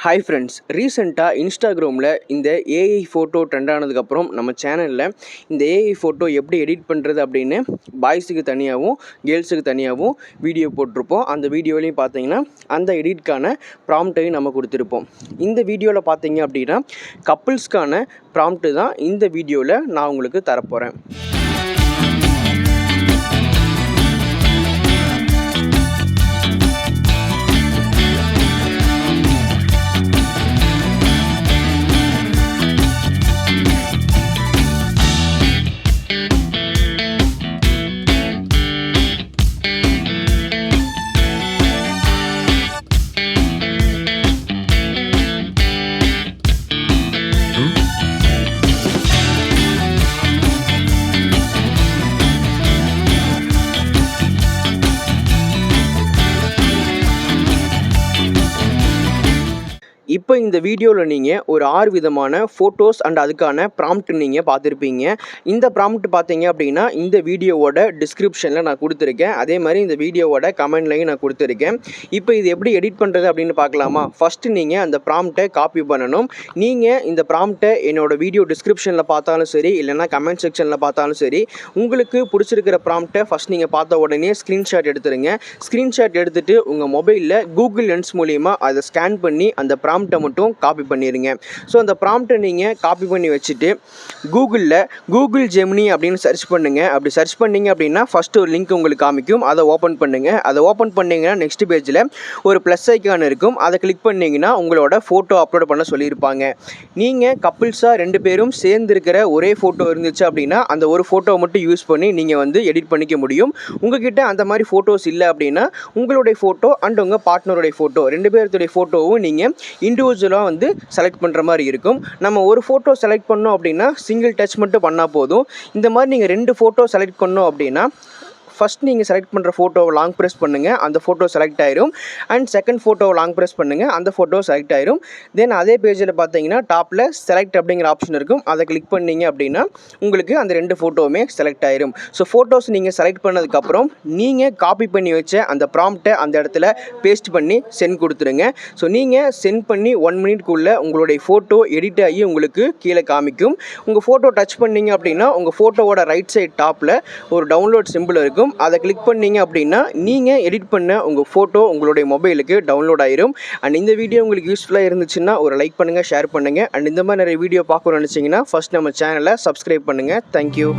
Hi friends, ரீசெண்டாக இன்ஸ்டாகிராமில் இந்த ஏஐ ஃபோட்டோ ட்ரெண்ட் ஆனதுக்கப்புறம் நம்ம சேனலில் இந்த ஏஐ ஃபோட்டோ எப்படி எடிட் பண்ணுறது அப்படின்னு பாய்ஸுக்கு தனியாகவும் கேர்ள்ஸுக்கு தனியாகவும் வீடியோ போட்டிருப்போம். அந்த வீடியோலையும் பார்த்தீங்கன்னா அந்த எடிட்கான ப்ராம்ப்டையும் நம்ம கொடுத்துருப்போம். இந்த வீடியோவில் பார்த்தீங்க அப்படின்னா கப்புள்ஸ்க்கான ப்ராம்ப்ட்டு தான் இந்த வீடியோவில் நான் உங்களுக்கு தரப்போகிறேன். இப்போ இந்த வீடியோவில் நீங்கள் ஒரு 6 விதமான ஃபோட்டோஸ் அண்ட் அதுக்கான ப்ராம்ப்ட் நீங்கள் பார்த்துருப்பீங்க. இந்த ப்ராம்ப்ட் பார்த்தீங்க அப்படின்னா இந்த வீடியோவோட டிஸ்கிரிப்ஷனில் நான் கொடுத்துருக்கேன். அதே மாதிரி இந்த வீடியோவோட கமெண்ட்லையும் நான் கொடுத்துருக்கேன். இப்போ இது எப்படி எடிட் பண்ணுறது அப்படின்னு பார்க்கலாமா? ஃபஸ்ட்டு நீங்கள் அந்த ப்ராம்ப்டை காப்பி பண்ணணும். நீங்கள் இந்த ப்ராம்ப்டை என்னோடய வீடியோ டிஸ்கிரிப்ஷனில் பார்த்தாலும் சரி, இல்லைனா கமெண்ட் செக்ஷனில் பார்த்தாலும் சரி, உங்களுக்கு பிடிச்சிருக்கிற ப்ராம்ப்டை ஃபஸ்ட் நீங்கள் பார்த்த உடனே ஸ்க்ரீன்ஷாட் எடுத்துருங்க. ஸ்க்ரீன்ஷாட் எடுத்துகிட்டு உங்கள் மொபைலில் கூகுள் லென்ஸ் மூலிமா அதை ஸ்கேன் பண்ணி அந்த ப்ராம்ப்டை மட்டும் காப்பி பண்ணிடுங்க. ஸோ அந்த ப்ராம்ப்டை நீங்கள் காப்பி பண்ணி வச்சுட்டு கூகுள் ஜெமினி அப்படின்னு சர்ச் பண்ணுங்கள். அப்படி சர்ச் பண்ணிங்க அப்படின்னா ஃபஸ்ட்டு ஒரு லிங்க் உங்களுக்கு காமிக்கும். அதை ஓப்பன் பண்ணுங்கள். அதை ஓப்பன் பண்ணிங்கன்னா நெக்ஸ்ட் பேஜில் ஒரு ப்ளஸ் ஐக்கான் இருக்கும். அதை கிளிக் பண்ணிங்கன்னா உங்களோட ஃபோட்டோ அப்லோட் பண்ண சொல்லியிருப்பாங்க. நீங்கள் கப்புள்ஸாக 2 பேரும் சேர்ந்துருக்கிற ஒரே ஃபோட்டோ இருந்துச்சு அப்படின்னா அந்த ஒரு ஃபோட்டோவை மட்டும் யூஸ் பண்ணி நீங்கள் எடிட் பண்ணிக்க முடியும். உங்ககிட்ட அந்த மாதிரி ஃபோட்டோஸ் இல்லை அப்படின்னா உங்களுடைய ஃபோட்டோ அண்ட் உங்கள் பார்ட்னருடைய ஃபோட்டோ 2 பேர்த்துடைய ஃபோட்டோவும் நீங்கள் இண்டிவிஜுவலாக செலக்ட் பண்ணுற மாதிரி இருக்கும். நம்ம ஒரு ஃபோட்டோ செலக்ட் பண்ணோம் அப்படின்னா சிங்கிள் டச் மட்டும் பண்ணால் போதும். இந்த மாதிரி நீங்கள் 2 ஃபோட்டோ செலக்ட் பண்ணோம் அப்படின்னா ஃபஸ்ட் நீங்கள் செலக்ட் பண்ணுற ஃபோட்டோவை லாங் ப்ரெஸ் பண்ணுங்கள், அந்த ஃபோட்டோ செலக்ட் ஆயிரும். அண்ட் செகண்ட் ஃபோட்டோவை லாங் ப்ரெஸ் பண்ணுங்கள், அந்த ஃபோட்டோ செலக்ட் ஆயிரும். தென் அதே பேஜில் பார்த்தீங்கன்னா டாப்பில் செலக்ட் அப்படிங்கிற ஆப்ஷன் இருக்கும். அதை கிளிக் பண்ணிங்க அப்படின்னா உங்களுக்கு அந்த 2 ஃபோட்டோவுமே செலக்ட் ஆயிரும். ஸோ ஃபோட்டோஸ் நீங்கள் செலக்ட் பண்ணதுக்கப்புறம் நீங்கள் காப்பி பண்ணி வச்ச அந்த ப்ராம்ப்டை அந்த இடத்துல பேஸ்ட் பண்ணி சென்ட் கொடுத்துருங்க. ஸோ நீங்கள் சென்ட் பண்ணி 1 மினிட்குள்ளே உங்களுடைய ஃபோட்டோ எடிட் ஆகி உங்களுக்கு கீழே காமிக்கும். உங்கள் ஃபோட்டோ டச் பண்ணிங்க அப்படின்னா உங்கள் ஃபோட்டோவோட ரைட் சைட் டாப்பில் ஒரு டவுன்லோட் சிம்பிள் இருக்கும். அதை கிளிக் பண்ணீங்க அப்படின்னா நீங்கள் எடிட் பண்ண உங்கள் ஃபோட்டோ உங்களுடைய மொபைலுக்கு டவுன்லோட் ஆயிரும். அண்ட் இந்த வீடியோ உங்களுக்கு யூஸ்ஃபுல்லாக இருந்துச்சுன்னா ஒரு லைக் பண்ணுங்கள், ஷேர் பண்ணுங்கள். அண்ட் இந்த மாதிரி நிறைய வீடியோ பார்க்கணும்னு நினச்சிங்கன்னா ஃபஸ்ட் நம்ம சேனலை சப்ஸ்கிரைப் பண்ணுங்கள். தேங்க்யூ.